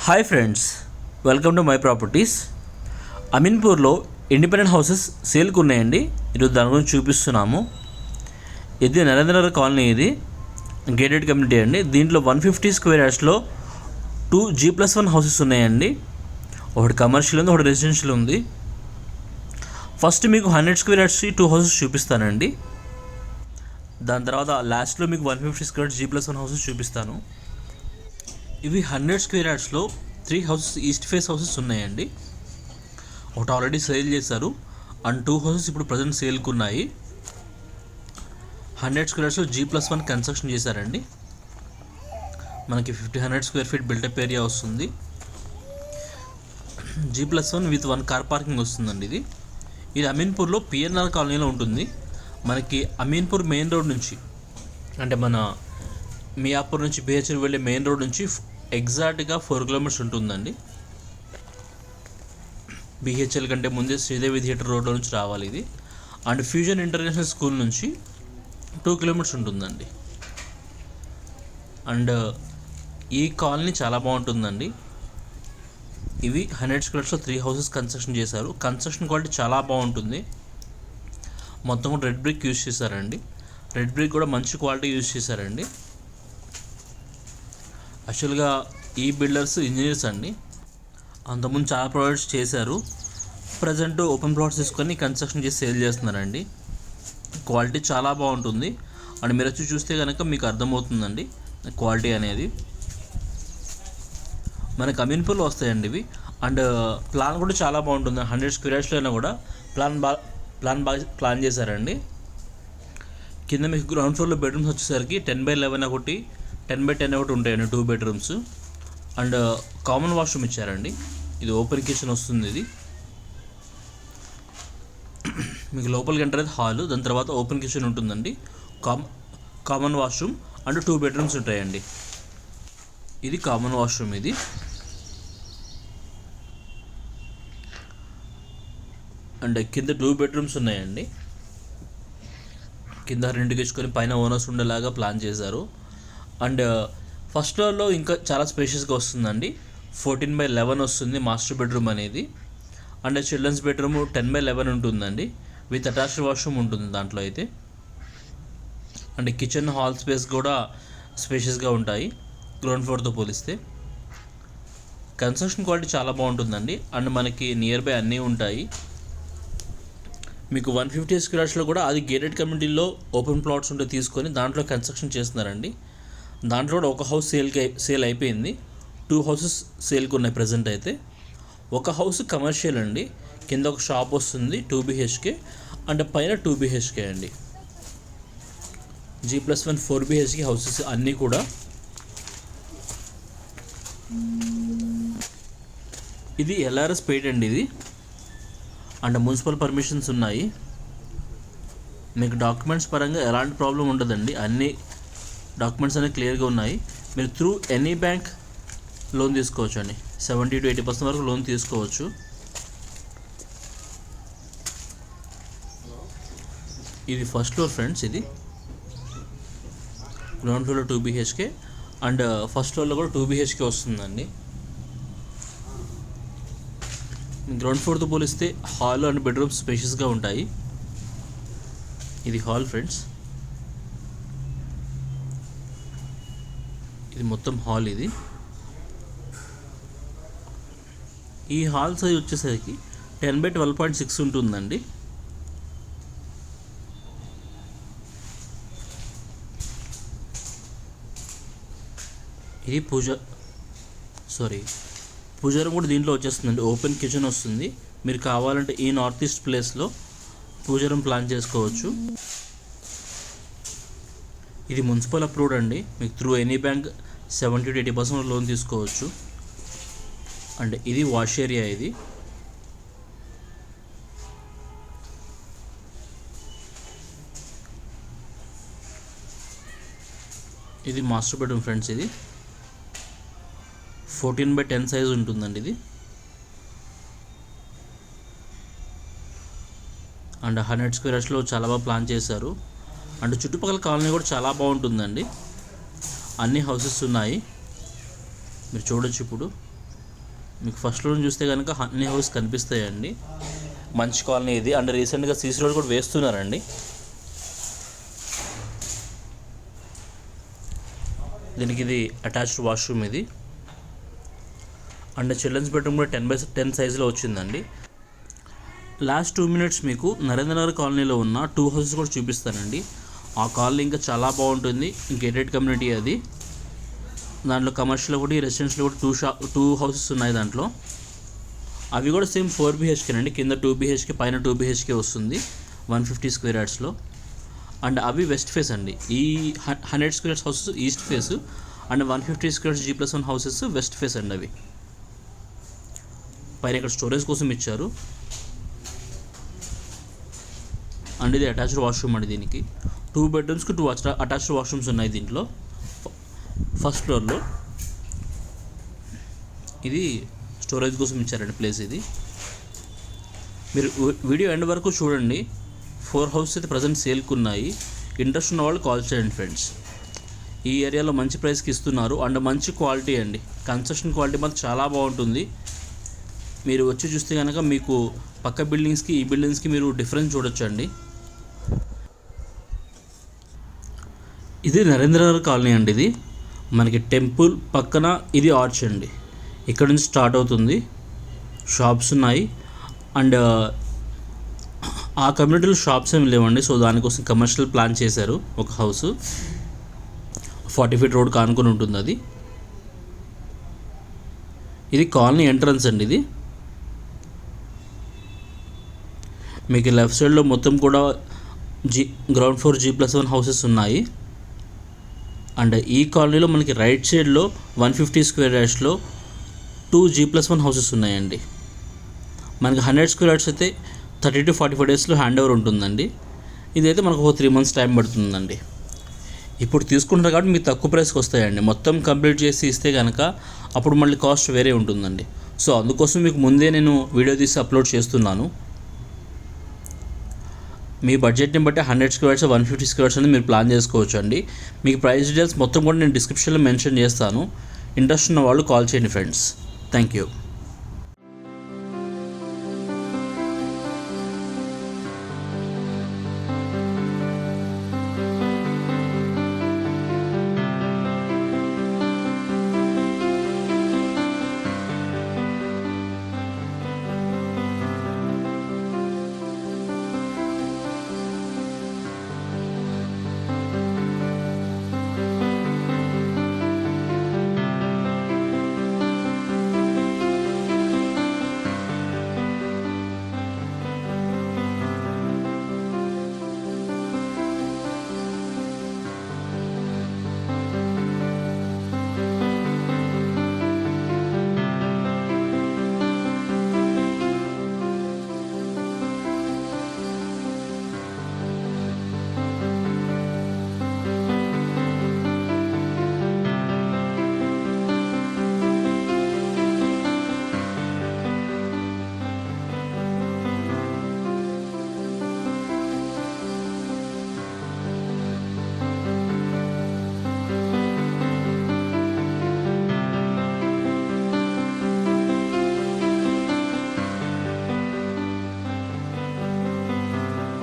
Hi friends, welcome to my properties. అమీన్పూర్లో independent houses సేల్కి ఉన్నాయండి. ఈరోజు దాని గురించి చూపిస్తున్నాము. ఇది నరేంద్రనగర్ కాలనీ. ఇది గేటెడ్ కమ్యూనిటీ అండి. దీంట్లో 150 స్క్వేర్ యార్డ్స్లో 2 G+1 హౌసెస్ ఉన్నాయండి. ఒకటి కమర్షియల్ ఉంది, ఒకటి రెసిడెన్షియల్ ఉంది. ఫస్ట్ మీకు 100 స్క్వేర్ యార్డ్స్కి 2 హౌసెస్ చూపిస్తానండి. దాని తర్వాత లాస్ట్లో మీకు 150 స్క్వేర్ G+1 హౌసెస్ చూపిస్తాను. ఇవి 100 స్క్వేర్ యార్డ్స్లో 3 హౌసెస్ ఈస్ట్ ఫేస్ హౌసెస్ ఉన్నాయండి. ఒకటి ఆల్రెడీ సేల్ చేశారు అండ్ 2 హౌసెస్ ఇప్పుడు ప్రజెంట్ సేల్కి ఉన్నాయి. 100 స్క్వేర్ యార్డ్స్లో G+1 కన్స్ట్రక్షన్ చేశారండి. మనకి 100 స్క్వేర్ ఫీట్ బిల్డప్ ఏరియా వస్తుంది. G+1 విత్ 1 కార్ పార్కింగ్ వస్తుందండి. ఇది అమీన్పూర్లో పిఎన్ఆర్ కాలనీలో ఉంటుంది. మనకి అమీన్పూర్ మెయిన్ రోడ్ నుంచి, అంటే మన మియాపూర్ నుంచి బిహెచ్ఎల్ వెళ్ళే మెయిన్ రోడ్ నుంచి ఎగ్జాక్ట్గా 4 కిలోమీటర్స్ ఉంటుందండి. బిహెచ్ఎల్ కంటే ముందే శ్రీదేవి థియేటర్ రోడ్లో నుంచి రావాలి ఇది. అండ్ ఫ్యూజన్ ఇంటర్నేషనల్ స్కూల్ నుంచి 2 కిలోమీటర్స్ ఉంటుందండి. అండ్ ఈ కాలనీ చాలా బాగుంటుందండి. ఇవి 100 స్క్వేర్స్లో 3 హౌసెస్ కన్స్ట్రక్షన్ చేశారు. కన్స్ట్రక్షన్ క్వాలిటీ చాలా బాగుంటుంది. మొత్తం కూడా రెడ్ బ్రిక్ యూజ్ చేశారండి. రెడ్ బ్రిక్ కూడా మంచి క్వాలిటీ యూజ్ చేశారండి. యాక్చువల్గా ఈ బిల్డర్స్ ఇంజనీర్స్ అండి. అంతకుముందు చాలా ప్రాజెక్ట్స్ చేశారు. ప్రజెంట్ ఓపెన్ ప్లాట్స్ తీసుకొని కన్స్ట్రక్షన్ చేసి సేల్ చేస్తున్నారండి. క్వాలిటీ చాలా బాగుంటుంది. అండ్ మీరు వచ్చి చూస్తే కనుక మీకు అర్థమవుతుందండి క్వాలిటీ అనేది. మనకి అమీన్పూర్లో వస్తాయండి ఇవి. అండ్ ప్లాన్ కూడా చాలా బాగుంటుంది. 100 స్క్వేర్ యార్డ్స్లో అయినా కూడా ప్లాన్ చేశారండి. కింద మీకు గ్రౌండ్ ఫ్లోర్లో బెడ్రూమ్స్ వచ్చేసరికి 10/11 ఒకటి, 10/10 ఒకటి ఉంటాయండి, 2 బెడ్రూమ్స్. అండ్ కామన్ వాష్రూమ్ ఇచ్చారండి. ఇది ఓపెన్ కిచెన్ వస్తుంది. ఇది మీకు లోపలికి ఎంటర్ అయితే హాల్, దాని తర్వాత ఓపెన్ కిచెన్ ఉంటుందండి. కామన్ వాష్రూమ్ అండ్ 2 బెడ్రూమ్స్ ఉంటాయండి. ఇది కామన్ వాష్రూమ్. ఇది అండ్ కింద 2 బెడ్రూమ్స్ ఉన్నాయండి. కింద రెంట్కి ఇచ్చుకొని పైన ఓనర్స్ ఉండేలాగా ప్లాన్ చేశారు. అండ్ ఫస్ట్ ఫ్లోర్లో ఇంకా చాలా స్పేషియస్గా వస్తుందండి. 14/11 వస్తుంది మాస్టర్ బెడ్రూమ్ అనేది. అండ్ చిల్డ్రన్స్ బెడ్రూమ్ 10/11 ఉంటుందండి. విత్ అటాచ్డ్ వాష్రూమ్ ఉంటుంది దాంట్లో అయితే. అండ్ కిచెన్ హాల్ స్పేస్ కూడా స్పేషియస్గా ఉంటాయి గ్రౌండ్ ఫ్లోర్తో పోలిస్తే. కన్స్ట్రక్షన్ క్వాలిటీ చాలా బాగుంటుందండి. అండ్ మనకి నియర్ బై అన్నీ ఉంటాయి. మీకు 150 స్క్వేర్ యార్డ్స్లో కూడా అది గేటెడ్ కమ్యూనిటీలో ఓపెన్ ప్లాట్స్ ఉంటే తీసుకొని దాంట్లో కన్స్ట్రక్షన్ చేస్తున్నారండి. దాంట్లో కూడా ఒక హౌస్ సేల్ అయిపోయింది. 2 హౌసెస్ సేల్కి ఉన్నాయి ప్రజెంట్ అయితే. ఒక హౌస్ కమర్షియల్ అండి. కింద ఒక షాప్ వస్తుంది 2 BHK అండ్ పైన 2 BHK అండి. G+1 4 BHK హౌసెస్ అన్నీ కూడా. ఇది LRS పెయిడ్ అండి. ఇది అండ్ మున్సిపల్ పర్మిషన్స్ ఉన్నాయి. మీకు డాక్యుమెంట్స్ పరంగా ఎలాంటి ప్రాబ్లం ఉండదండి. అన్ని డాక్యుమెంట్స్ అనేవి క్లియర్గా ఉన్నాయి. మీరు త్రూ ఎనీ బ్యాంక్ లోన్ తీసుకోవచ్చు అండి. 70 to 80% వరకు లోన్ తీసుకోవచ్చు. ఇది ఫస్ట్ ఫ్లోర్ ఫ్రెండ్స్. ఇది గ్రౌండ్ ఫ్లోర్లో 2 BHK అండ్ ఫస్ట్ ఫ్లోర్లో కూడా 2 BHK వస్తుందండి. గ్రౌండ్ ఫ్లోర్తో పోలిస్తే హాల్ అండ్ బెడ్రూమ్స్ స్పేషియస్గా ఉంటాయి. ఇది హాల్ ఫ్రెండ్స్. ఇది మొత్తం హాల్. ఇది ఈ హాల్ సైజ్ వచ్చేసరికి 10/12.6 ఉంటుందండి. ఇది పూజారం కూడా దీంట్లో వచ్చేస్తుందండి. ఓపెన్ కిచెన్ వస్తుంది. మీరు కావాలంటే ఈ నార్త్ ఈస్ట్ ప్లేస్లో పూజారం ప్లాన్ చేసుకోవచ్చు. ఇది మున్సిపల్ అప్రూవ్డ్ అండి. మీకు through any bank 70 to 80% loan తీసుకోవచ్చు. అండ్ ఇది వాష్ ఏరియా. ఇది మాస్టర్ బెడ్రూమ్ ఫ్రెండ్స్. ఇది 14/10 సైజ్ ఉంటుందండి. ఇది అండ్ 100 స్క్వేర్ యార్డ్స్లో చాలా బాగా ప్లాన్ చేశారు. అండ్ చుట్టుపక్కల కాలనీ కూడా చాలా బాగుంటుందండి. అన్ని హౌసెస్ ఉన్నాయి, మీరు చూడొచ్చు. ఇప్పుడు మీకు ఫస్ట్ ఫ్లోర్ చూస్తే కనుక అన్ని హౌస్ కనిపిస్తాయండి. మంచి కాలనీ ఇది. అండ్ రీసెంట్గా సీసీ రోడ్ కూడా వేస్తున్నారండి. దీనికి ఇది అటాచ్డ్ వాష్రూమ్ ఇది. అండ్ చిల్డ్రన్స్ బెడ్రూమ్ కూడా 10x10 సైజులో వచ్చిందండి. లాస్ట్ 2 minutes మీకు నరేంద్రనగర్ కాలనీలో ఉన్న 2 houses కూడా చూపిస్తానండి. ఆ కాలనీ ఇంకా చాలా బాగుంటుంది. గేటెడ్ కమ్యూనిటీ అది. దాంట్లో కమర్షియల్ ఒకటి, రెసిడెన్షియల్ కూడా 2 houses ఉన్నాయి దాంట్లో. అవి కూడా సేమ్ 4 BHK అండి. కింద 2 BHK, పైన 2 BHK వస్తుంది 150 square yardsలో. అండ్ అవి వెస్ట్ ఫేస్ అండి. ఈ 100 square yards houses east face and 150 square yards G+1 houses west face అండి. అవి పైన ఇక్కడ స్టోరేజ్ కోసం ఇచ్చారు. అండ్ ఇది అటాచ్డ్ వాష్రూమ్ అండి. దీనికి 2 bedrooms 2 అటాచ్డ్ వాష్రూమ్స్ ఉన్నాయి దీంట్లో. ఫస్ట్ ఫ్లోర్లో ఇది స్టోరేజ్ కోసం ఇచ్చారండి ప్లేస్ ఇది. మీరు వీడియో ఎండ్ వరకు చూడండి. 4 houses అయితే ప్రజెంట్ సేల్కి ఉన్నాయి. ఇంట్రెస్ట్ ఉన్న వాళ్ళు కాల్ చేయండి ఫ్రెండ్స్. ఈ ఏరియాలో మంచి ప్రైస్కి ఇస్తున్నారు అండ్ మంచి క్వాలిటీ అండి. కన్స్ట్రక్షన్ క్వాలిటీ మాత్రం చాలా బాగుంటుంది. మీరు వచ్చి చూస్తే కనుక మీకు పక్క బిల్డింగ్స్కి ఈ బిల్డింగ్స్కి మీరు డిఫరెన్స్ చూడొచ్చు అండి. ఇది నరేంద్రనగర్ కాలనీ అండి. ఇది మనకి టెంపుల్ పక్కన ఇది ఆర్చ్ అండి. ఇక్కడ నుంచి స్టార్ట్ అవుతుంది. షాప్స్ ఉన్నాయి అండ్ ఆ కమ్యూనిటీలో షాప్స్ ఏమి లేవండి. సో దానికోసం కమర్షియల్ ప్లాన్ చేశారు ఒక హౌస్. 40 feet రోడ్ కానుకొని ఉంటుంది అది. ఇది కాలనీ ఎంట్రన్స్ అండి. ఇది మీకు లెఫ్ట్ సైడ్లో మొత్తం కూడా గ్రౌండ్ ఫ్లోర్ G+1 హౌసెస్ ఉన్నాయి. అండ్ ఈ కాలనీలో మనకి రైట్ సైడ్లో 150 square yardsలో 2 G+1 హౌసెస్ ఉన్నాయండి. మనకి 100 square yards అయితే 30 to 45 daysలో హ్యాండ్ ఓవర్ ఉంటుందండి. ఇదైతే మనకు ఒక 3 months టైం పడుతుందండి. ఇప్పుడు తీసుకుంటారు కాబట్టి మీకు తక్కువ ప్రైస్కి వస్తాయండి. మొత్తం కంప్లీట్ చేసి ఇస్తే కనుక అప్పుడు మళ్ళీ కాస్ట్ వేరే ఉంటుందండి. సో అందుకోసం మీకు ముందే నేను వీడియో తీసి అప్లోడ్ చేస్తున్నాను. మీ బడ్జెట్ని బట్టి 100 square yards 150 square yards అనేది మీరు ప్లాన్ చేసుకోవచ్చు అండి. మీకు ప్రైస్ డీటెయిల్స్ మొత్తం కూడా నేను డిస్క్రిప్షన్లో మెన్షన్ చేస్తాను. ఇంట్రెస్ట్ ఉన్న వాళ్ళు కాల్ చేయండి ఫ్రెండ్స్. Thank you.